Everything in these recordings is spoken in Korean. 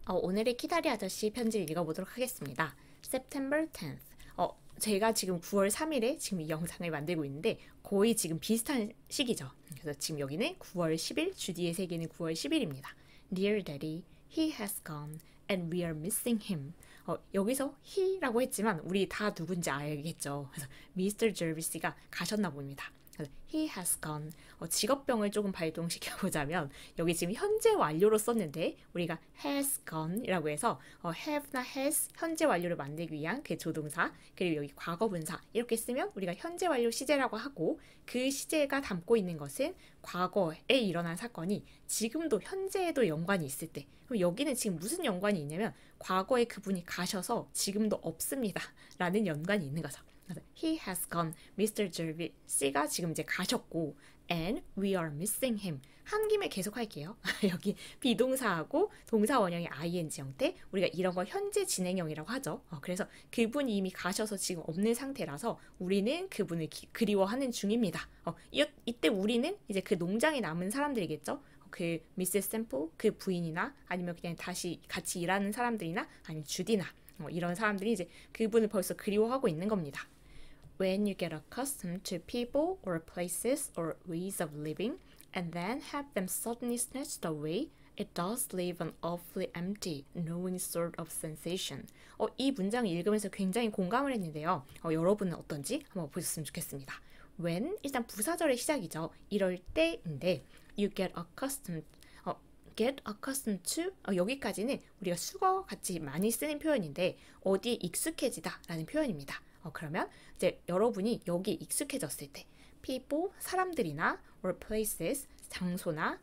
오늘의 키다리 아저씨 편지를 읽어보도록 하겠습니다. September 10th. 제가 지금 9월 3일에 지금 이 영상을 만들고 있는데 거의 지금 비슷한 시기죠. 그래서 지금 여기는 9월 10일, 주디의 세계는 9월 10일입니다. Dear Daddy, he has gone and we are missing him. 여기서 he라고 했지만 우리 다 누군지 알겠죠. 그래서 Mr. Jervis가 가셨나 봅니다. He has gone. 직업병을 조금 발동시켜보자면 여기 지금 현재 완료로 썼는데 우리가 has gone 이라고 해서 have나 has 현재 완료를 만들기 위한 그 조동사 그리고 여기 과거분사 이렇게 쓰면 우리가 현재 완료 시제라고 하고 그 시제가 담고 있는 것은 과거에 일어난 사건이 지금도 현재에도 연관이 있을 때 그럼 여기는 지금 무슨 연관이 있냐면 과거에 그분이 가셔서 지금도 없습니다 라는 연관이 있는 거죠. He has gone. Mr. Jervis가 지금 이제 가셨고 and we are missing him. 한 김에 계속 할게요. 여기 비동사하고 동사 원형의 ing 형태 우리가 이런 걸 현재 진행형이라고 하죠. 그래서 그분이 이미 가셔서 지금 없는 상태라서 우리는 그분을 그리워하는 중입니다. 이때 우리는 이제 그 농장에 남은 사람들이겠죠. 그 미세스 샘플 그 부인이나 아니면 그냥 다시 같이 일하는 사람들이나 아니면 주디나 이런 사람들이 이제 그분을 벌써 그리워하고 있는 겁니다. When you get accustomed to people or places or ways of living and then have them suddenly snatched away, it does leave an awfully empty, knowing sort of sensation. 이 문장을 읽으면서 굉장히 공감을 했는데요. 여러분은 어떤지 한번 보셨으면 좋겠습니다. When 일단 부사절의 시작이죠. 이럴 때인데 you get accustomed get accustomed to 여기까지는 우리가 수거 같이 많이 쓰는 표현인데 어디에 익숙해지다 라는 표현입니다. 그러면 이제 여러분이 여기에 익숙해졌을 때 people, 사람들이나 or places, 장소나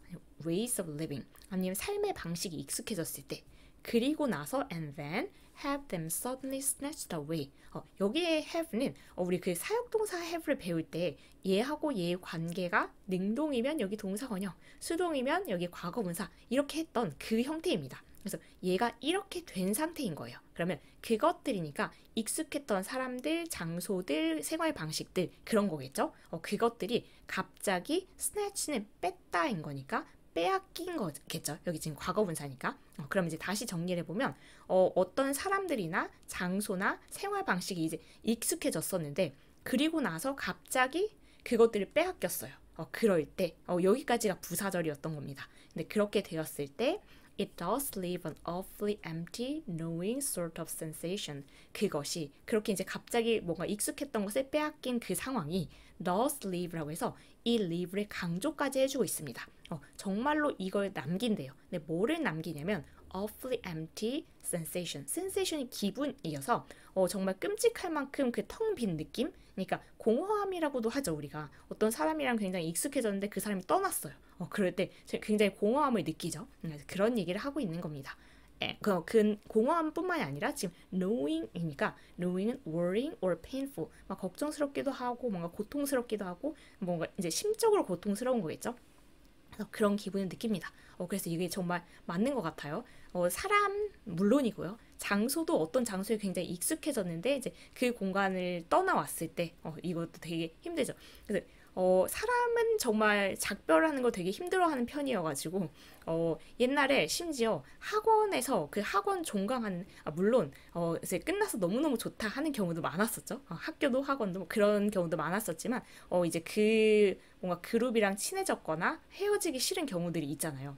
ways of living 아니면 삶의 방식이 익숙해졌을 때 그리고 나서 and then have them suddenly snatched away. 여기에 have는 우리 그 사역동사 have를 배울 때 얘하고 얘의 관계가 능동이면 여기 동사원형, 수동이면 여기 과거분사 이렇게 했던 그 형태입니다. 그래서 얘가 이렇게 된 상태인 거예요. 그러면 그것들이니까 익숙했던 사람들, 장소들, 생활 방식들 그런 거겠죠. 그것들이 갑자기 snatch는 뺐다인 거니까 빼앗긴 거겠죠. 여기 지금 과거분사니까. 그럼 이제 다시 정리를 해보면 어떤 사람들이나 장소나 생활 방식이 이제 익숙해졌었는데 그리고 나서 갑자기 그것들을 빼앗겼어요. 그럴 때 여기까지가 부사절이었던 겁니다. 근데 그렇게 되었을 때 It does leave an awfully empty, knowing sort of sensation. 그것이 그렇게 이제 갑자기 뭔가 익숙했던 것을 빼앗긴 그 상황이 does leave라고 해서 이 leave를 강조까지 해주고 있습니다. 정말로 이걸 남긴대요. 근데 뭐를 남기냐면 awfully empty sensation. sensation이 기분이어서 정말 끔찍할 만큼 그 텅 빈 느낌? 그러니까 공허함이라고도 하죠. 우리가 어떤 사람이랑 굉장히 익숙해졌는데 그 사람이 떠났어요. 그럴 때 굉장히 공허함을 느끼죠. 그런 얘기를 하고 있는 겁니다. 그 공허함뿐만이 아니라 지금 knowing이니까 knowing은 worrying or painful 막 걱정스럽기도 하고 뭔가 고통스럽기도 하고 뭔가 이제 심적으로 고통스러운 거겠죠. 그래서 그런 기분을 느낍니다. 그래서 이게 정말 맞는 것 같아요. 사람 물론이고요. 장소도 어떤 장소에 굉장히 익숙해졌는데 이제 그 공간을 떠나왔을 때 이것도 되게 힘들죠. 그래서 사람은 정말 작별하는 걸 되게 힘들어하는 편이어가지고 옛날에 심지어 학원에서 그 학원 종강하는 물론 이제 끝나서 너무너무 좋다 하는 경우도 많았었죠. 학교도 학원도 뭐 그런 경우도 많았었지만 이제 그 뭔가 그룹이랑 친해졌거나 헤어지기 싫은 경우들이 있잖아요.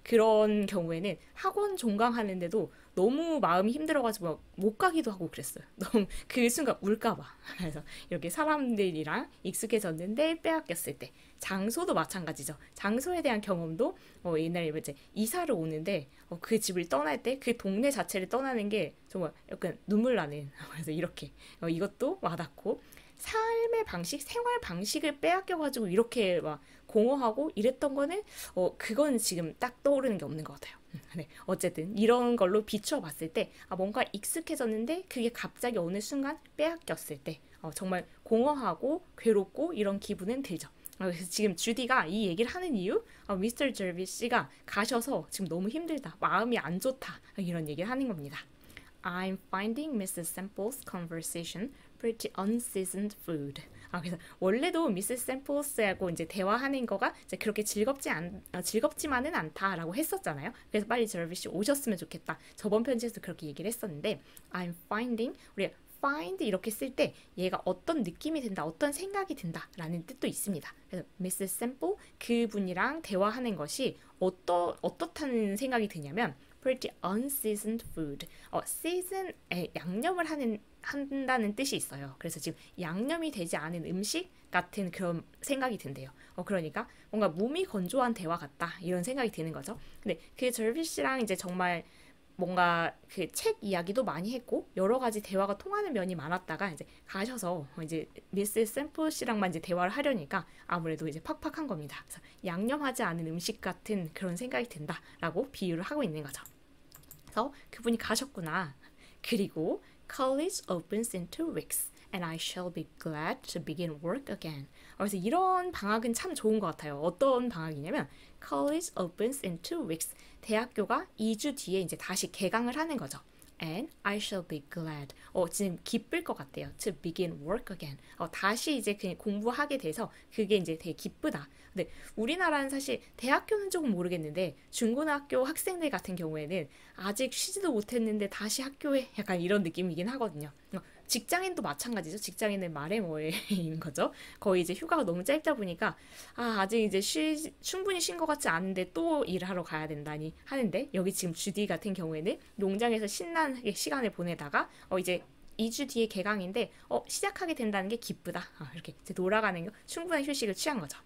그런 경우에는 학원 종강하는데도 너무 마음이 힘들어가지고 못 가기도 하고 그랬어요. 너무 그 순간 울까봐. 그래서 이렇게 사람들이랑 익숙해졌는데 빼앗겼을 때 장소도 마찬가지죠. 장소에 대한 경험도 옛날에 이제 이사를 오는데 그 집을 떠날 때 그 동네 자체를 떠나는 게 정말 약간 눈물 나는 그래서 이렇게 이것도 와닿고 삶의 방식, 생활 방식을 빼앗겨가지고 이렇게 막 공허하고 이랬던 거는 그건 지금 딱 떠오르는 게 없는 것 같아요. 네, 어쨌든 이런 걸로 비추어 봤을 때 뭔가 익숙해졌는데 그게 갑자기 어느 순간 빼앗겼을 때 정말 공허하고 괴롭고 이런 기분은 들죠. 그래서 지금 주디가 이 얘기를 하는 이유 미스터 제비스가 가셔서 지금 너무 힘들다 마음이 안 좋다 이런 얘기를 하는 겁니다. I'm finding Mrs. Sample's conversation pretty unseasoned food. 그래서 원래도 미세스 샘플스하고 이제 대화하는 거가 이제 그렇게 즐겁지만은 않다라고 했었잖아요. 그래서 빨리 저비씨 오셨으면 좋겠다. 저번 편지에서 그렇게 얘기를 했었는데, I'm finding, 우리가 find 이렇게 쓸 때 얘가 어떤 느낌이 든다, 어떤 생각이 든다라는 뜻도 있습니다. 그래서 미세스 샘플 그분이랑 대화하는 것이 어떻다는 생각이 드냐면 pretty unseasoned food. season에 양념을 한다는 뜻이 있어요. 그래서 지금 양념이 되지 않은 음식 같은 그런 생각이 든대요. 그러니까 뭔가 몸이 건조한 대화 같다 이런 생각이 드는 거죠. 근데 그 절비 씨랑 이제 정말 뭔가 그 책 이야기도 많이 했고 여러 가지 대화가 통하는 면이 많았다가 이제 가셔서 이제 미스 샘플 씨랑만 이제 대화를 하려니까 아무래도 이제 팍팍한 겁니다. 그래서 양념하지 않은 음식 같은 그런 생각이 든다라고 비유를 하고 있는 거죠. 그래서 그분이 가셨구나. 그리고 college opens in 2 weeks and I shall be glad to begin work again. 그래서 이런 방학은 참 좋은 것 같아요. 어떤 방학이냐면 college opens in 2 weeks. 대학교가 2주 뒤에 이제 다시 개강을 하는 거죠. And I shall be glad. 지금 기쁠 것 같대요. To begin work again. 다시 이제 그냥 공부하게 돼서 그게 이제 되게 기쁘다. 근데 우리나라는 사실 대학교는 조금 모르겠는데 중고등학교 학생들 같은 경우에는 아직 쉬지도 못했는데 다시 학교에 약간 이런 느낌이긴 하거든요. 직장인도 마찬가지죠. 직장인은 말해 뭐해인 거죠. 거의 이제 휴가가 너무 짧다 보니까 아직 이제 충분히 쉰 것 같지 않은데 또 일을 하러 가야 된다니 하는데 여기 지금 주디 같은 경우에는 농장에서 신나게 시간을 보내다가 이제 2주 뒤에 개강인데 시작하게 된다는 게 기쁘다. 이렇게 이제 돌아가는 거 충분한 휴식을 취한 거죠.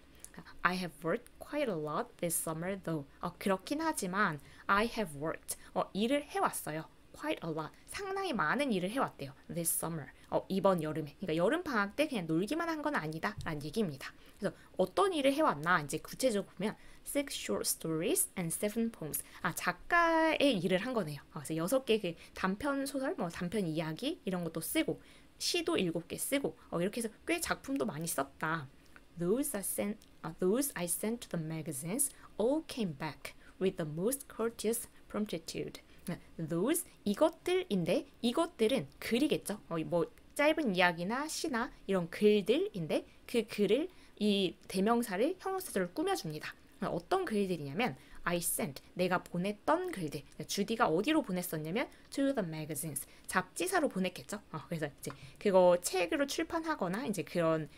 I have worked quite a lot this summer though. 그렇긴 하지만 I have worked. 일을 해왔어요. quite a lot. 상당히 많은 일을 해왔대요. This summer. 이번 여름에. 그러니까 여름 방학 때 그냥 놀기만 한 건 아니다. 라는 얘기입니다. 그래서 어떤 일을 해왔나 이제 구체적으로 보면 6 short stories and 7 poems. 작가의 일을 한 거네요. 그래서 6개 그 단편 소설, 단편 이야기 이런 것도 쓰고 시도 7개 쓰고 이렇게 해서 꽤 작품도 많이 썼다. Those I sent to the magazines all came back with the most courteous promptitude. Those 이것들인데 이것들은 글이겠죠. 뭐 짧은 이야기나 시나 이런 글들인데 그 글을 이 대명사를 형용사절로 꾸며줍니다. 어떤 글들이냐면 I sent 내가 보냈던 글들. 주디가 어디로 보냈었냐면 to the magazines 잡지사로 보냈겠죠. 그래서 이제 그거 책으로 출판하거나 이제 그런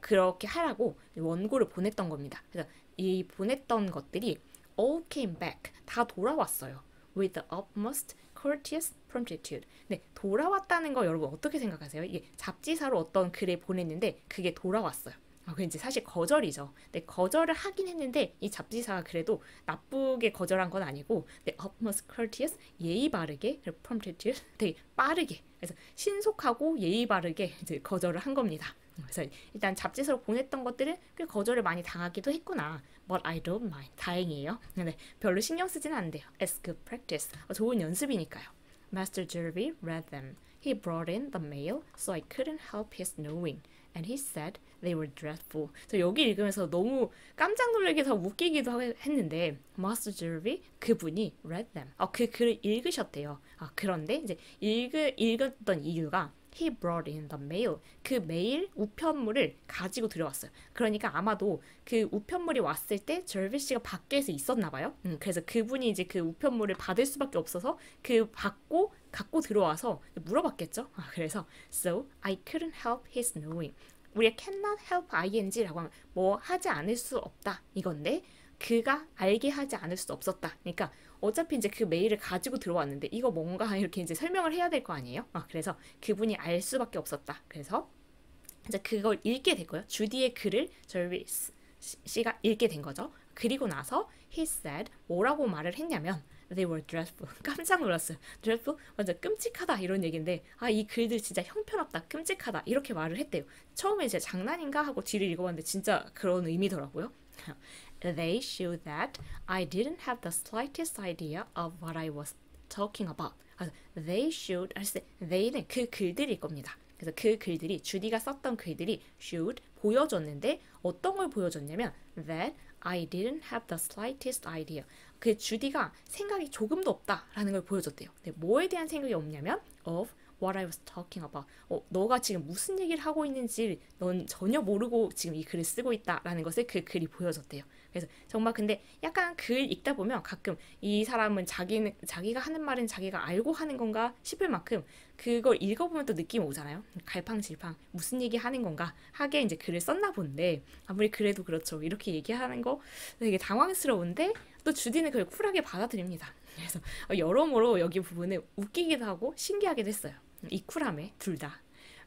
그렇게 하라고 원고를 보냈던 겁니다. 그래서 이 보냈던 것들이 all came back 다 돌아왔어요. with the utmost courteous promptitude. 네, 돌아왔다는 거 여러분 어떻게 생각하세요? 이게 잡지사로 어떤 글을 보냈는데 그게 돌아왔어요. 그게 이제 사실 거절이죠. 근데 거절을 하긴 했는데 이 잡지사가 그래도 나쁘게 거절한 건 아니고 utmost courteous 예의 바르게 promptitude 되게 빠르게 그래서 신속하고 예의 바르게 이제 거절을 한 겁니다. 그래서 일단 잡지사로 보냈던 것들은 꽤 거절을 많이 당하기도 했구나. But I don't mind. 다행이에요. 근데 별로 신경 쓰진 않는데요. It's good practice. 좋은 연습이니까요. Master Jervy read them. He brought in the mail, so I couldn't help his knowing. And he said they were dreadful. 저 여기 읽으면서 너무 깜짝 놀라기도 하고 웃기기도 했는데 Master Jervy 그분이 read them. 그 글을 읽으셨대요. 그런데 이제 읽었던 이유가 He brought in the mail. 그 메일 우편물을 가지고 들어왔어요. 그러니까 아마도 그 우편물이 왔을 때 절비 씨가 밖에서 있었나 봐요. 그래서 그분이 이제 그 우편물을 받을 수밖에 없어서 갖고 들어와서 물어봤겠죠. 그래서 So I couldn't help his knowing. 우리가 cannot help ing라고 하면 뭐 하지 않을 수 없다 이건데 그가 알게 하지 않을 수 없었다. 그러니까 어차피 이제 그 메일을 가지고 들어왔는데 이거 뭔가 이렇게 이제 설명을 해야 될 거 아니에요? 그래서 그분이 알 수밖에 없었다. 그래서 이제 그걸 읽게 된 거예요. 주디의 글을 절비 씨가 읽게 된 거죠. 그리고 나서 he said 뭐라고 말을 했냐면 they were dreadful. 깜짝 놀랐어요. dreadful? 완전 끔찍하다 이런 얘기인데 이 글들 진짜 형편없다, 끔찍하다 이렇게 말을 했대요. 처음에 이제 장난인가 하고 뒤를 읽어봤는데 진짜 그런 의미더라고요. They showed that I didn't have the slightest idea of what I was talking about. They showed, they는 그 글들일 겁니다. 그래서 그 글들이 주디가 썼던 글들이 showed 보여줬는데 어떤 걸 보여줬냐면 that I didn't have the slightest idea. 그 주디가 생각이 조금도 없다라는 걸 보여줬대요. 근데 뭐에 대한 생각이 없냐면 of what I was talking about. 너가 지금 무슨 얘기를 하고 있는지 넌 전혀 모르고 지금 이 글을 쓰고 있다라는 것을 그 글이 보여줬대요. 그래서 정말 근데 약간 글 읽다 보면 가끔 이 사람은 자기가 하는 말은 자기가 알고 하는 건가 싶을 만큼 그걸 읽어보면 또 느낌 오잖아요. 갈팡질팡 무슨 얘기 하는 건가 하게 이제 글을 썼나 본데 아무리 그래도 그렇죠. 이렇게 얘기하는 거 되게 당황스러운데 또 주디는 그걸 쿨하게 받아들입니다. 그래서 여러모로 여기 부분은 웃기기도 하고 신기하기도 했어요. 이 쿨함에 둘 다.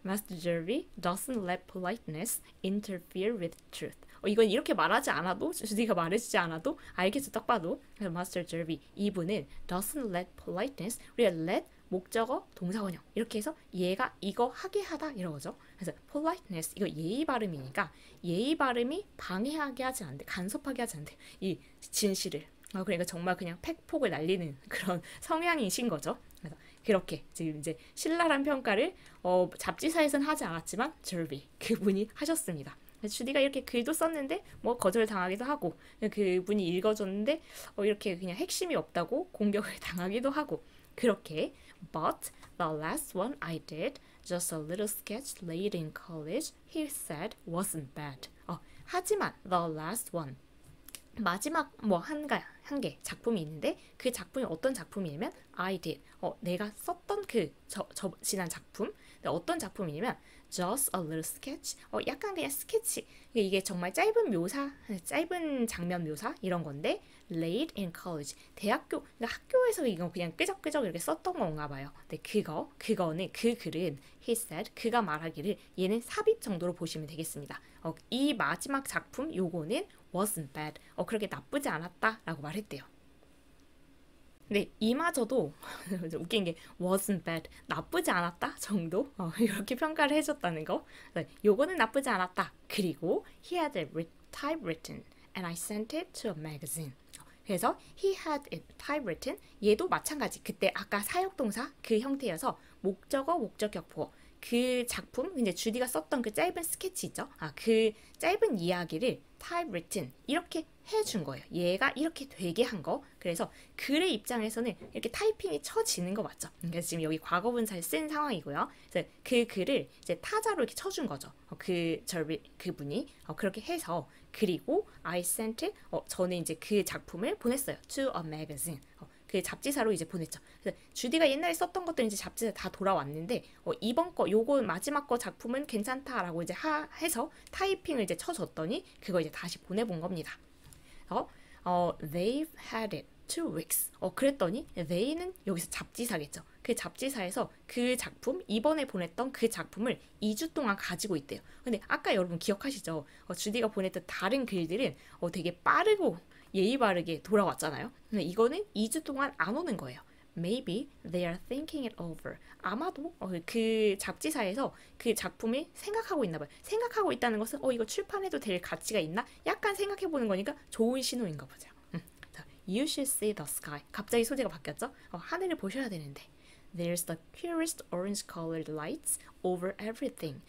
Master Jervy doesn't let politeness interfere with truth. 이건 이렇게 말하지 않아도 주디가 말해주지 않아도 알겠죠. 딱 봐도. 그래서 Master Jervy 이분은 doesn't let politeness 우리가 let 목적어 동사원형 이렇게 해서 얘가 이거 하게 하다 이러죠. 그래서 politeness 이거 예의 발음이니까 예의 발음이 방해하게 하지 않는데 간섭하게 하지 않는데 이 진실을 그러니까 정말 그냥 팩폭을 날리는 그런 성향이신 거죠. 그래서 그렇게 지금 이제 신랄한 평가를 잡지사에서는 하지 않았지만 절비 그분이 하셨습니다. 주디가 이렇게 글도 썼는데 뭐 거절당하기도 하고 그분이 읽어줬는데 이렇게 그냥 핵심이 없다고 공격을 당하기도 하고 그렇게 But the last one I did, just a little sketch late in college, he said wasn't bad. 하지만 the last one 마지막 뭐 한 개 작품이 있는데 그 작품이 어떤 작품이냐면 I did 내가 썼던 지난 작품 어떤 작품이냐면 just a little sketch 약간 그냥 스케치 이게 정말 짧은 장면 묘사 이런 건데 late in college 대학교 그러니까 학교에서 이거 그냥 끄적끄적 이렇게 썼던 건가 봐요. 근데 그거는 그 글은 he said 그가 말하기를 얘는 삽입 정도로 보시면 되겠습니다. 이 마지막 작품 요거는 wasn't bad. 그렇게 나쁘지 않았다라고 말했대요. 근데 이마저도 웃긴 게 wasn't bad. 나쁘지 않았다 정도? 이렇게 평가를 해줬다는 거. 요거는 나쁘지 않았다. 그리고 he had it typewritten and I sent it to a magazine. 그래서 he had it typewritten. 얘도 마찬가지. 그때 아까 사역동사 그 형태여서 목적어, 목적격보. 그 작품, 이제 주디가 썼던 그 짧은 스케치 있죠? 그 짧은 이야기를 typewritten 이렇게 해준 거예요. 얘가 이렇게 되게 한 거. 그래서 글의 입장에서는 이렇게 타이핑이 쳐지는 거 맞죠? 그래서 지금 여기 과거분사를 쓴 상황이고요. 그래서 그 글을 이제 타자로 이렇게 쳐준 거죠. 그분이 그렇게 해서 그리고 I sent it. 저는 이제 그 작품을 보냈어요. To a magazine. 그 잡지사로 이제 보냈죠. 그래서 주디가 옛날에 썼던 것들 이제 잡지사 다 돌아왔는데 이번 거 요거 마지막 거 작품은 괜찮다라고 이제 해서 타이핑을 이제 쳐줬더니 그거 이제 다시 보내본 겁니다. They've had it 2 weeks. 그랬더니 they는 여기서 잡지사겠죠. 그 잡지사에서 그 작품 이번에 보냈던 그 작품을 2주 동안 가지고 있대요. 근데 아까 여러분 기억하시죠? 주디가 보냈던 다른 글들은 되게 빠르고 예의 바르게 돌아왔잖아요. 근데 이거는 2주 동안 안 오는 거예요. Maybe they are thinking it over. 아마도 그 잡지사에서 그 작품을 생각하고 있나 봐요. 생각하고 있다는 것은 이거 출판해도 될 가치가 있나? 약간 생각해보는 거니까 좋은 신호인가 보죠. You should see the sky. 갑자기 소재가 바뀌었죠? 하늘을 보셔야 되는데. There's the purest orange colored lights over everything.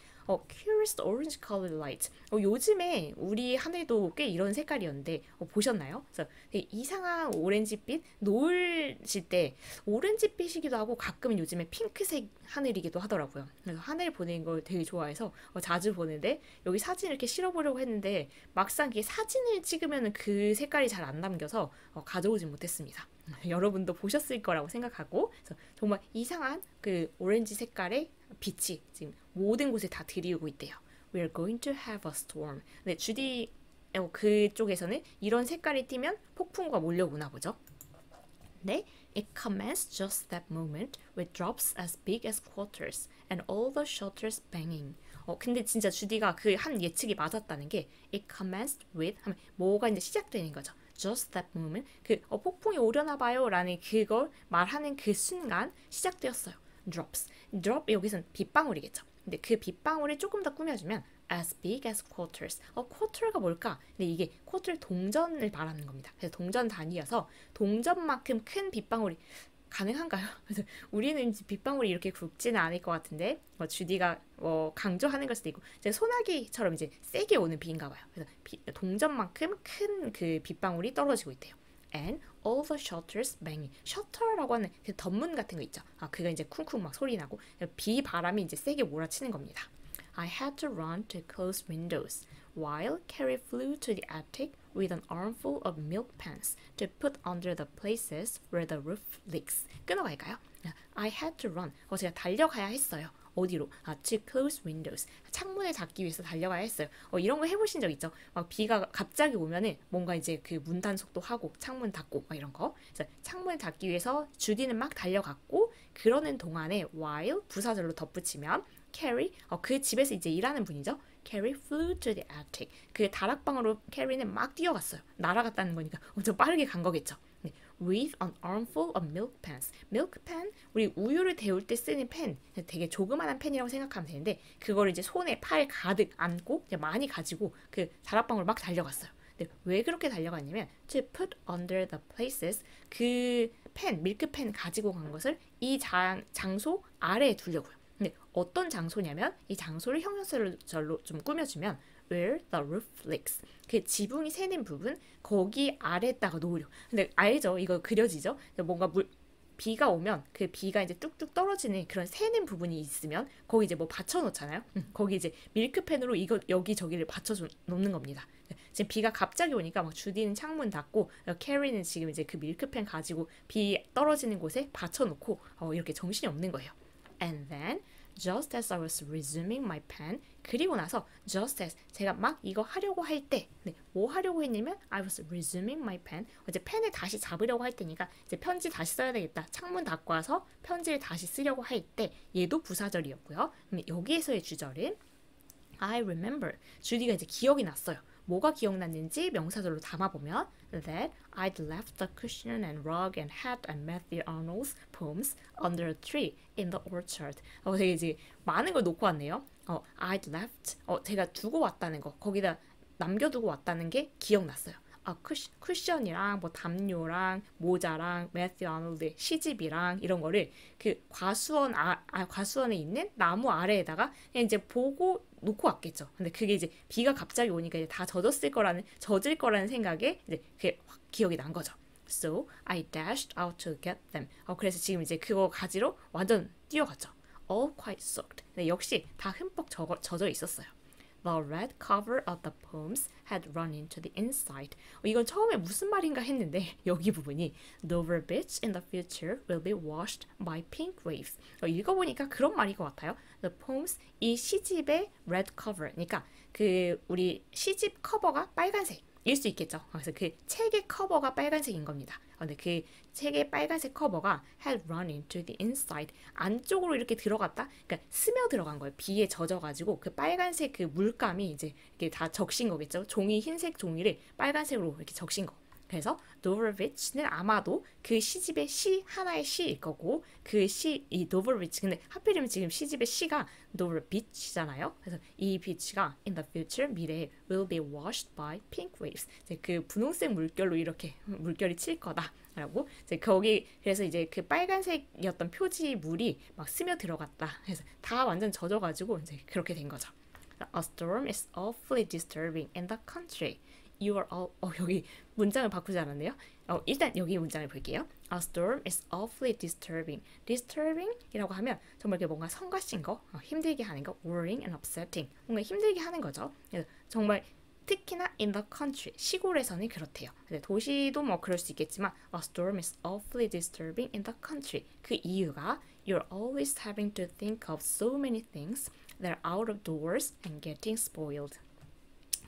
purest orange colored light. 요즘에 우리 하늘도 꽤 이런 색깔이었는데 보셨나요? 그래서 되게 이상한 오렌지빛 노을질 때 오렌지빛이기도 하고 가끔은 요즘에 핑크색 하늘이기도 하더라고요. 그래서 하늘 보는 걸 되게 좋아해서 자주 보는데 여기 사진 이렇게 실어보려고 했는데 막상 이게 사진을 찍으면 그 색깔이 잘 안 남겨서 가져오진 못했습니다. 여러분도 보셨을 거라고 생각하고 그래서 정말 이상한 그 오렌지 색깔의 빛이 지금 모든 곳에 다 들이우고 있대요. We're going to have a storm. 네, 주디 그쪽에서는 이런 색깔이 띄면 폭풍과 몰려오나 보죠. 네, it commenced just that moment with drops as big as quarters and all the shutters banging. 근데 진짜 주디가 그 한 예측이 맞았다는 게 it commenced with 하면 뭐가 이제 시작되는 거죠. Just that moment 폭풍이 오려나 봐요 라는 그걸 말하는 그 순간 시작되었어요. Drops. Drop 여기서는 빗방울이겠죠. 근데 그 빗방울을 조금 더 꾸며주면 as big as quarters. quarter가 뭘까? 근데 이게 quarter 동전을 말하는 겁니다. 그래서 동전 단위여서 동전만큼 큰 빗방울이 가능한가요? 그래서 우리는 빗방울이 이렇게 굵지는 않을 것 같은데 주디가 강조하는 걸 수도 있고 이제 소나기처럼 이제 세게 오는 비인가 봐요. 그래서 동전만큼 큰 그 빗방울이 떨어지고 있대요. And all the shutters banging. 셔터라고 하는 그 덧문 같은 거 있죠. 그거 이제 쿵쿵 막 소리 나고 비 바람이 이제 세게 몰아치는 겁니다. I had to run to close windows while Carrie flew to the attic with an armful of milk pans to put under the places where the roof leaks. 끊어갈까요? I had to run. 제가 달려가야 했어요. 어디로? to close windows. 창문을 닫기 위해서 달려가야 했어요. 이런 거 해보신 적 있죠? 막 비가 갑자기 오면은 뭔가 이제 그 문 단속도 하고 창문 닫고 막 이런 거. 그래서 창문을 닫기 위해서 주디는 막 달려갔고 그러는 동안에 while 부사절로 덧붙이면 Carrie 그 집에서 이제 일하는 분이죠. Carrie flew to the attic. 그 다락방으로 캐리는 막 뛰어갔어요. 날아갔다는 거니까 엄청 빠르게 간 거겠죠. 네. With an armful of milk pans. milk pan 우리 우유를 데울 때 쓰는 팬 되게 조그만한 팬이라고 생각하면 되는데 그거를 이제 손에 팔 가득 안고 많이 가지고 그 다락방으로 막 달려갔어요. 근데 왜 그렇게 달려갔냐면 to put under the places 그 팬, 밀크팬 가지고 간 것을 이 장소 아래에 두려고요. 근데 어떤 장소냐면 이 장소를 형용사절로 좀 꾸며주면 where the roof leaks 그 지붕이 새는 부분 거기 아래에다가 놓으려. 근데 알죠? 이거 그려지죠? 뭔가 비가 오면 그 비가 이제 뚝뚝 떨어지는 그런 새는 부분이 있으면 거기 이제 뭐 받쳐놓잖아요. 거기 이제 밀크팬으로 이거 여기 저기를 받쳐 놓는 겁니다. 지금 비가 갑자기 오니까 막 주디는 창문 닫고 캐리는 지금 이제 그 밀크팬 가지고 비 떨어지는 곳에 받쳐놓고 이렇게 정신이 없는 거예요. And then, just as I was resuming my pen, 그리고 나서 just as 제가 막 이거 하려고 할 때, 뭐 하려고 했냐면 I was resuming my pen. 이제 펜을 다시 잡으려고 할 때니까 이제 편지 다시 써야 되겠다. 창문 닫고 와서 편지를 다시 쓰려고 할 때, 얘도 부사절이었고요. 여기에서의 주절은 I remember. 주디가 이제 기억이 났어요. 뭐가 기억났는지 명사절로 담아보면 that I'd left the cushion and rug and hat and Matthew Arnold's poems under a tree in the orchard. 되게 이제 많은 걸 놓고 왔네요. I'd left. 제가 두고 왔다는 거. 거기다 남겨두고 왔다는 게 기억났어요. 쿠션이랑 뭐 담요랑 모자랑 매튜 아놀드의 시집이랑 이런 거를 그 과수원에 있는 나무 아래에다가 그냥 이제 보고 놓고 왔겠죠. 근데 그게 이제 비가 갑자기 오니까 이제 다 젖을 거라는 생각에 이제 그게 확 기억이 난 거죠. So I dashed out to get them. 그래서 지금 이제 그거 가지러 완전 뛰어갔죠. All quite soaked. 근데 역시 다 흠뻑 젖어 있었어요. The red cover of the poems had run into the inside. 이건 처음에 무슨 말인가 했는데 여기 부분이 Dover Beach in the future will be washed by pink waves. 읽어보니까 그런 말인 것 같아요. The poems, 이 시집의 red cover, 그러니까 그 우리 시집 커버가 빨간색일 수 있겠죠. 그래서 그 책의 커버가 빨간색인 겁니다. 근데 그 책의 빨간색 커버가 had run into the inside. 안쪽으로 이렇게 들어갔다? 그러니까 스며 들어간 거예요. 비에 젖어가지고 그 빨간색 그 물감이 이제 이렇게 다 적신 거겠죠. 흰색 종이를 빨간색으로 이렇게 적신 거. 그래서 노버비치는 아마도 그 시집의 하나의 시일 거고 이 노버비치 근데 하필이면 지금 시집의 시가 노버비치잖아요. 그래서 이 비치가 in the future 미래에 will be washed by pink waves. 이제 그 분홍색 물결로 이렇게 물결이 칠 거다라고. 이제 거기 그래서 이제 그 빨간색이었던 표지 물이 막 스며 들어갔다. 그래서 다 완전 젖어가지고 이제 그렇게 된 거죠. A storm is awfully disturbing in the country. You are all 여기 문장을 바꾸지 않았네요. 일단 여기 문장을 볼게요. A storm is awfully disturbing. disturbing이라고 하면 정말 뭔가 성가신 거, 힘들게 하는 거, worrying and upsetting. 뭔가 힘들게 하는 거죠. 그래서 정말 특히나 in the country, 시골에서는 그렇대요. 도시도 뭐 그럴 수 있겠지만 A storm is awfully disturbing in the country. 그 이유가 You're always having to think of so many things that are out of doors and getting spoiled.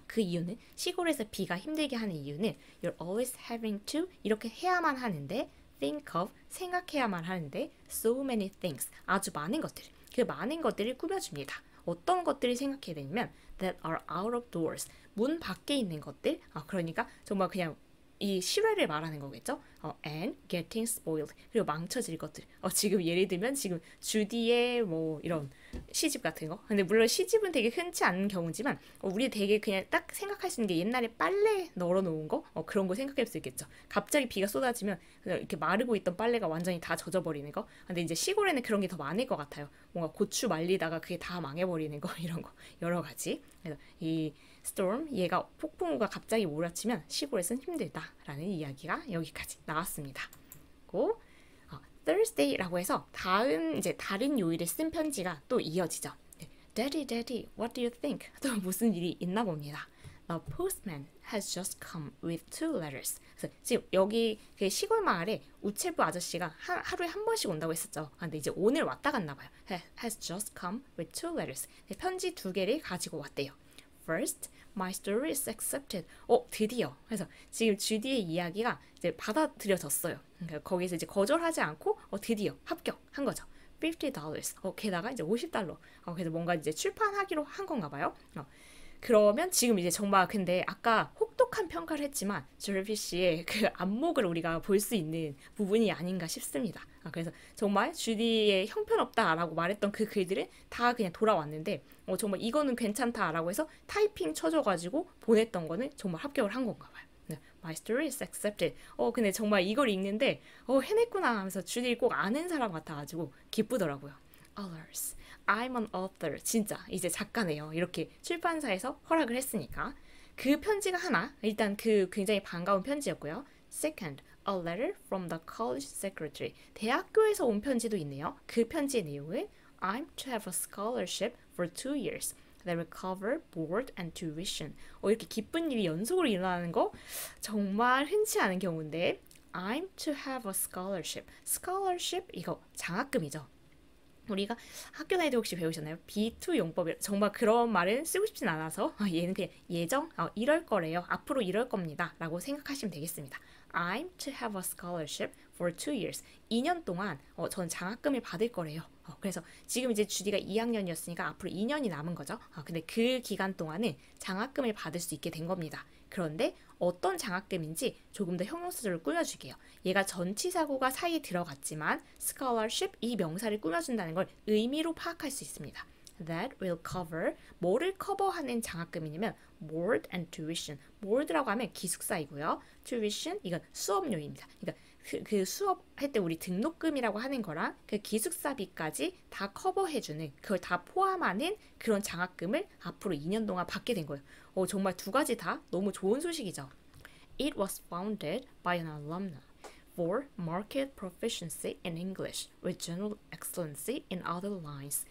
그 이유는 시골에서 비가 힘들게 하는 이유는 You're always having to 이렇게 해야만 하는데 think of 생각해야만 하는데 so many things 아주 많은 것들 그 많은 것들을 꾸며줍니다. 어떤 것들을 생각해야 되냐면 that are out of doors 문 밖에 있는 것들 그러니까 정말 그냥 이 실외를 말하는 거겠죠. and getting spoiled. 그리고 망쳐질 것들. 지금 예를 들면 지금 주디의 뭐 이런 시집 같은 거. 근데 물론 시집은 되게 흔치 않은 경우지만 우리 되게 그냥 딱 생각할 수 있는 게 옛날에 빨래 널어 놓은 거 그런 거 생각할 수 있겠죠. 갑자기 비가 쏟아지면 그냥 이렇게 마르고 있던 빨래가 완전히 다 젖어버리는 거. 근데 이제 시골에는 그런 게 더 많을 것 같아요. 뭔가 고추 말리다가 그게 다 망해버리는 거 이런 거 여러 가지. 그래서 이 storm 얘가 폭풍우가 갑자기 몰아치면 시골에서는 힘들다라는 이야기가 여기까지 나왔습니다. 그리고 Thursday라고 해서 다음 이제 다른 요일에 쓴 편지가 또 이어지죠. Daddy, Daddy, what do you think? 또 무슨 일이 있나 봅니다. The postman has just come with 2 letters. 그래서 지금 여기 그 시골 마을에 우체부 아저씨가 하루에 한 번씩 온다고 했었죠. 근데 이제 오늘 왔다 갔나 봐요. Has just come with 2 letters. 편지 2개를 가지고 왔대요. First, my story is accepted. 드디어. 그래서 지금 주디의 이야기가 이제 받아들여졌어요. 그러니까 거기서 이제 거절하지 않고 드디어 합격한 거죠. $50. 게다가 이제 $50. 그래서 뭔가 이제 출판하기로 한 건가 봐요. 그러면 지금 이제 정말 근데 아까 혹독한 평가를 했지만 제르피 씨의 그 안목을 우리가 볼 수 있는 부분이 아닌가 싶습니다. 그래서 정말 주디의 형편없다라고 말했던 그 글들은 다 그냥 돌아왔는데 정말 이거는 괜찮다라고 해서 타이핑 쳐줘가지고 보냈던 거는 정말 합격을 한 건가 봐요. My story is accepted. 근데 정말 이걸 읽는데 해냈구나 하면서 주디 꼭 아는 사람 같아가지고 기쁘더라고요. Alas, I'm an author. 진짜 이제 작가네요. 이렇게 출판사에서 허락을 했으니까. 그 편지가 하나, 일단 그 굉장히 반가운 편지였고요. Second, a letter from the college secretary. 대학교에서 온 편지도 있네요. 그 편지의 내용은 I'm to have a scholarship for 2 years. that will cover board and tuition. 이렇게 기쁜 일이 연속으로 일어나는 거 정말 흔치 않은 경우인데 I'm to have a scholarship. scholarship 이거 장학금이죠. 우리가 학교 다닐 때 혹시 배우셨나요? B2 용법. 정말 그런 말은 쓰고 싶진 않아서 얘는 그냥 예정 이럴 거래요. 앞으로 이럴 겁니다. 라고 생각하시면 되겠습니다. I'm to have a scholarship for 2 years. 2년 동안 전 장학금을 받을 거래요. 그래서 지금 이제 주디가 2학년이었으니까 앞으로 2년이 남은 거죠. 근데 그 기간 동안은 장학금을 받을 수 있게 된 겁니다. 그런데 어떤 장학금인지 조금 더 형용사절을 꾸며줄게요. 얘가 전치사구가 사이에 들어갔지만 scholarship 이 명사를 꾸며준다는 걸 의미로 파악할 수 있습니다. That will cover 뭐를 커버하는 장학금이냐면 board and tuition. board라고 하면 기숙사이고요. tuition 이건 수업료입니다. 그러니까 그 수업할 때 우리 등록금이라고 하는 거랑 그 기숙사비까지 다 커버해주는 그걸 다 포함하는 그런 장학금을 앞으로 2년 동안 받게 된 거예요. 정말 2가지 다 너무 좋은 소식이죠. It was founded by an alumna for market proficiency in English with general excellency in other lines.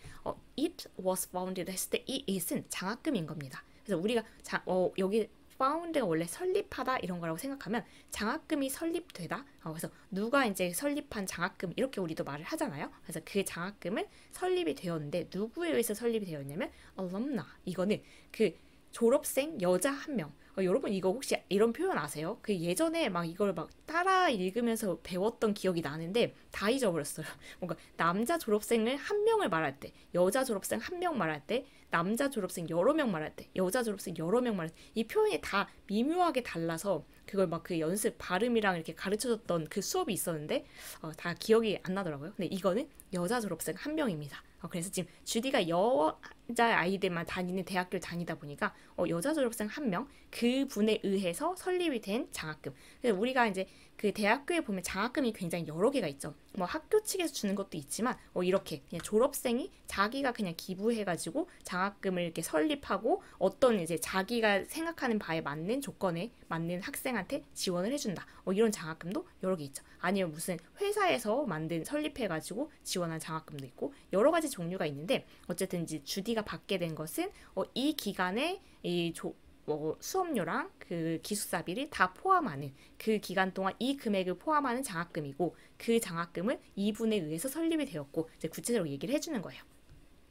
It was founded 했을 때 이 it은 장학금인 겁니다. 그래서 우리가 여기 found가 원래 설립하다 이런 거라고 생각하면 장학금이 설립되다. 그래서 누가 이제 설립한 장학금 이렇게 우리도 말을 하잖아요. 그래서 그 장학금은 설립이 되었는데 누구에 의해서 설립이 되었냐면 alumna. 이거는 그 졸업생 여자 한 명. 여러분 이거 혹시 이런 표현 아세요? 그 예전에 막 이걸 막 따라 읽으면서 배웠던 기억이 나는데 다 잊어버렸어요. 뭔가 남자 졸업생을 한 명을 말할 때, 여자 졸업생 한 명 말할 때, 남자 졸업생 여러 명 말할 때, 여자 졸업생 여러 명 말할 때, 이 표현이 다 미묘하게 달라서 그걸 막 그 연습 발음이랑 이렇게 가르쳐줬던 그 수업이 있었는데 다 기억이 안 나더라고요. 근데 이거는 여자 졸업생 한 명입니다. 그래서 지금 주디가 여자 아이들만 다니는 대학교를 다니다 보니까 여자 졸업생 한 명 그분에 의해서 설립이 된 장학금. 그래서 우리가 이제 그 대학교에 보면 장학금이 굉장히 여러 개가 있죠. 뭐 학교 측에서 주는 것도 있지만 이렇게 그냥 졸업생이 자기가 그냥 기부해가지고 장학금을 이렇게 설립하고 어떤 이제 자기가 생각하는 바에 맞는 조건에 맞는 학생한테 지원을 해준다. 이런 장학금도 여러 개 있죠. 아니면 무슨 회사에서 만든 설립해가지고 지원한 장학금도 있고 여러 가지 종류가 있는데 어쨌든 이제 주디가 받게 된 것은 이 기간에 이 수업료랑 그 기숙사비를 다 포함하는 그 기간 동안 이 금액을 포함하는 장학금이고 그 장학금은 이분에 의해서 설립이 되었고 이제 구체적으로 얘기를 해주는 거예요.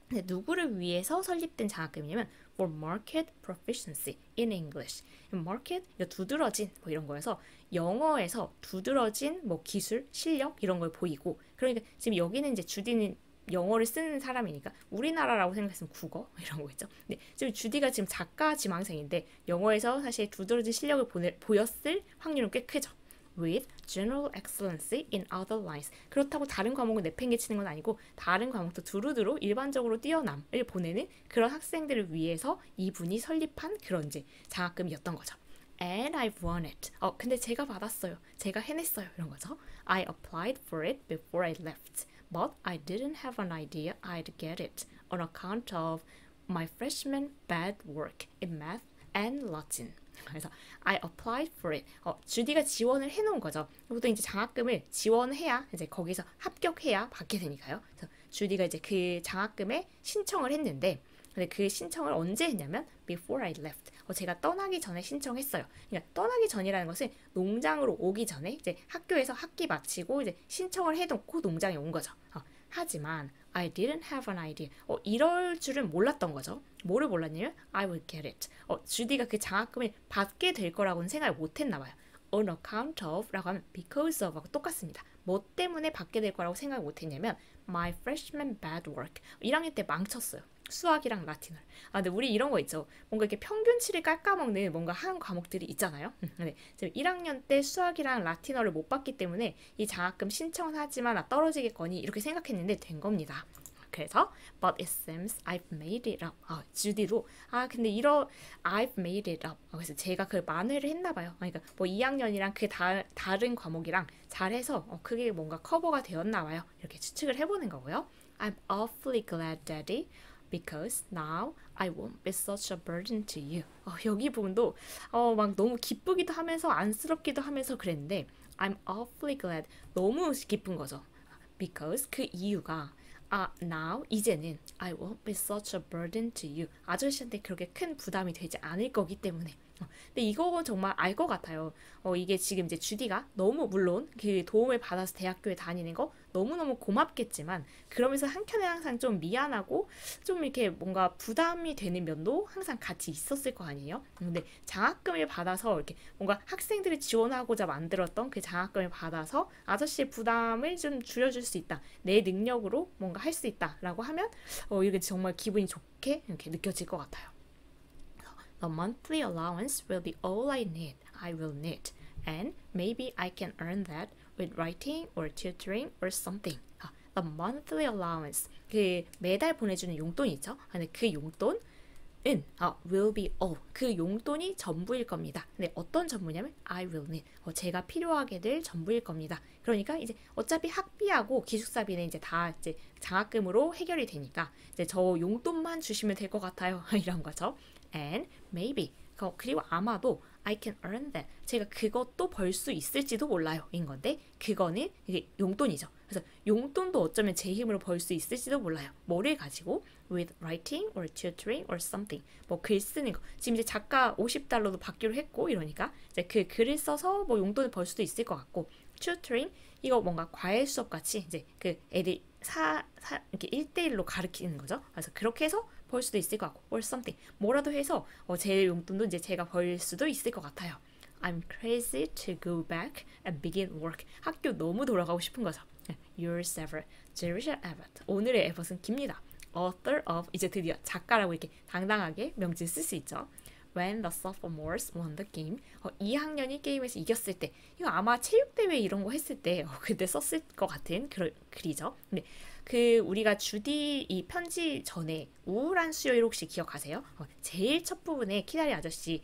근데 누구를 위해서 설립된 장학금이냐면 for market proficiency in English. market 이거 두드러진 뭐 이런 거여서 영어에서 두드러진 뭐 기술, 실력 이런 걸 보이고 그러니까 지금 여기는 이제 주디는 영어를 쓰는 사람이니까 우리나라라고 생각했으면 국어 이런 거겠죠. 근데 지금 주디가 지금 작가 지망생인데 영어에서 사실 두드러진 실력을 보였을 확률은 꽤 크죠. with general excellency in other lines. 그렇다고 다른 과목을 내팽개치는 건 아니고 다른 과목도 두루두루 일반적으로 뛰어남을 보내는 그런 학생들을 위해서 이분이 설립한 그런 이제 장학금이었던 거죠. And I've won it. 근데 제가 받았어요. 제가 해냈어요. 이런 거죠. I applied for it before I left, but I didn't have an idea I'd get it on account of my freshman bad work in math and Latin. 그래서 I applied for it. 주디가 지원을 해놓은 거죠. 보통 이제 장학금을 지원해야 이제 거기서 합격해야 받게 되니까요. 그래서 주디가 이제 그 장학금에 신청을 했는데, 근데 그 신청을 언제 했냐면 before I left. 제가 떠나기 전에 신청했어요. 그러니까 떠나기 전이라는 것은 농장으로 오기 전에 이제 학교에서 학기 마치고 이제 신청을 해놓고 농장에 온 거죠. 하지만 I didn't have an idea. 이럴 줄은 몰랐던 거죠. 뭐를 몰랐냐면 I would get it. 주디가 그 장학금을 받게 될 거라고는 생각을 못 했나 봐요. On account of 라고 하면 because of 하고 똑같습니다. 뭐 때문에 받게 될 거라고 생각을 못 했냐면 my freshman bad work. 1학년 때 망쳤어요. 수학이랑 라틴어를. 근데 우리 이런 거 있죠. 뭔가 이렇게 평균치를 깎아먹는 뭔가 한 과목들이 있잖아요. 네, 지금 1학년 때 수학이랑 라틴어를 못 받기 때문에 이 장학금 신청은 하지만 떨어지겠거니 이렇게 생각했는데 된 겁니다. 그래서 but it seems I've made it up. 주디도 근데 I've made it up. 그래서 제가 그 만회를 했나 봐요. 그러니까 뭐 2학년이랑 그 다른 과목이랑 잘해서 그게 뭔가 커버가 되었나 봐요. 이렇게 추측을 해보는 거고요. I'm awfully glad, Daddy. Because now I won't be such a burden to you. 여기 부분도 막 너무 기쁘기도 하면서 안쓰럽기도 하면서 그랬는데 I'm awfully glad. 너무 기쁜 거죠. Because 그 이유가 now 이제는 I won't be such a burden to you. 아저씨한테 그렇게 큰 부담이 되지 않을 거기 때문에. 근데 이거 정말 알 것 같아요. 이게 지금 이제 주디가 너무 물론 그 도움을 받아서 대학교에 다니는 거 너무너무 고맙겠지만 그러면서 한켠에 항상 좀 미안하고 좀 이렇게 뭔가 부담이 되는 면도 항상 같이 있었을 거 아니에요. 근데 장학금을 받아서 이렇게 뭔가 학생들을 지원하고자 만들었던 그 장학금을 받아서 아저씨의 부담을 좀 줄여줄 수 있다. 내 능력으로 뭔가 할 수 있다라고 하면 이게 정말 기분이 좋게 이렇게 느껴질 것 같아요. The monthly allowance will be all I will need, and maybe I can earn that with writing or tutoring or something. The monthly allowance, 그 매달 보내주는 용돈이죠. 근데 그 용돈은 will be all, 그 용돈이 전부일 겁니다. 근데 어떤 전부냐면 I will need, 제가 필요하게 될 전부일 겁니다. 그러니까 이제 어차피 학비하고 기숙사비는 이제 다 이제 장학금으로 해결이 되니까 이제 저 용돈만 주시면 될 것 같아요. 이런 거죠. And maybe, 그리고 아마도 I can earn that, 제가 그것도 벌 수 있을지도 몰라요 인 건데 그거는 이게 용돈이죠. 그래서 용돈도 어쩌면 제 힘으로 벌 수 있을지도 몰라요. 뭐를 가지고? With writing or tutoring or something. 뭐 글 쓰는 거. 지금 이제 작가 50달러도 받기로 했고 이러니까 이제 그 글을 써서 뭐 용돈을 벌 수도 있을 것 같고, tutoring 이거 뭔가 과외 수업 같이 이제 그 애들 이렇게 1대1로 가르치는 거죠. 그래서 그렇게 해서 벌 수도 있을 것 같고, or something 뭐라도 해서 제 용돈도 이제 제가 벌 수도 있을 것 같아요. I'm crazy to go back and begin work. 학교 너무 돌아가고 싶은 거죠. Yours ever, Jerusha Abbott. 오늘의 에벗은 깁니다. Author of, 이제 드디어 작가라고 이렇게 당당하게 명칭 쓸 수 있죠. When the sophomores won the game. 2학년이 게임에서 이겼을 때. 이거 아마 체육대회 이런 거 했을 때 그때 썼을 것 같은 그런 글이죠. 근데 그 우리가 주디 이 편지 전에 우울한 수요일 혹시 기억하세요? 제일 첫 부분에 키다리 아저씨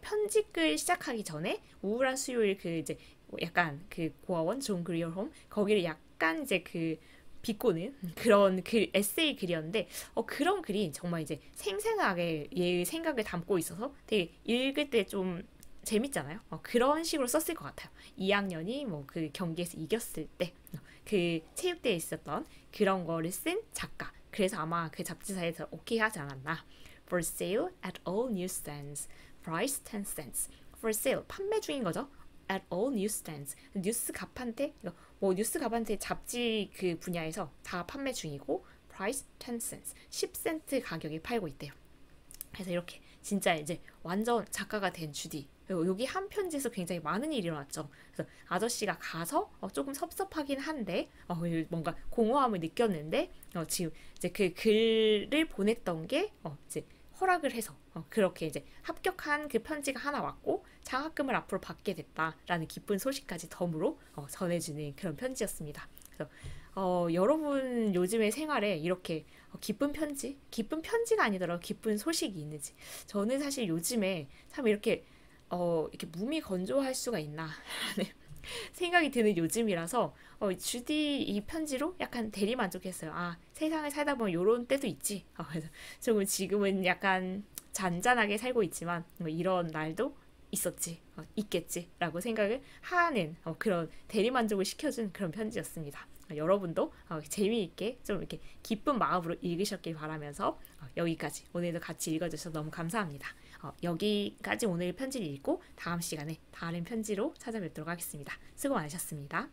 편지글 시작하기 전에 우울한 수요일 그 이제 약간 그 고아원 존 그리어 홈 거기를 약간 이제 그 비꼬는 그런 그 에세이 글이었는데 그런 글이 정말 이제 생생하게 얘의 생각을 담고 있어서 되게 읽을 때 좀 재밌잖아요. 그런 식으로 썼을 것 같아요. 2학년이 뭐 그 경기에서 이겼을 때 그 체육대회에 있었던 그런 거를 쓴 작가. 그래서 아마 그 잡지사에서 오케이 하지 않았나. For sale at all newsstands. Price 10 cents. For sale, 판매 중인 거죠. At all newsstands. 뉴스 가판대, 뭐 뉴스 가판대 잡지 그 분야에서 다 판매 중이고 price 10 cents. 10센트 가격에 팔고 있대요. 그래서 이렇게 진짜 이제 완전 작가가 된 주디. 여기 한 편지에서 굉장히 많은 일이 일어났죠. 그래서 아저씨가 가서 조금 섭섭하긴 한데 뭔가 공허함을 느꼈는데 지금 이제 그 글을 보냈던 게 이제 허락을 해서 그렇게 이제 합격한 그 편지가 하나 왔고 장학금을 앞으로 받게 됐다라는 기쁜 소식까지 덤으로 전해주는 그런 편지였습니다. 그래서 여러분 요즘의 생활에 이렇게 기쁜 편지? 기쁜 편지가 아니더라도 기쁜 소식이 있는지. 저는 사실 요즘에 참 이렇게 몸이 건조할 수가 있나 라는 생각이 드는 요즘이라서 주디 이 편지로 약간 대리만족했어요. 아, 세상을 살다 보면 요런 때도 있지. 그래서 조금 지금은 약간 잔잔하게 살고 있지만 뭐 이런 날도 있었지, 있겠지라고 생각을 하는 그런 대리만족을 시켜준 그런 편지였습니다. 여러분도 재미있게 좀 이렇게 기쁜 마음으로 읽으셨길 바라면서 여기까지 오늘도 같이 읽어주셔서 너무 감사합니다. 여기까지 오늘 편지를 읽고 다음 시간에 다른 편지로 찾아뵙도록 하겠습니다. 수고 많으셨습니다.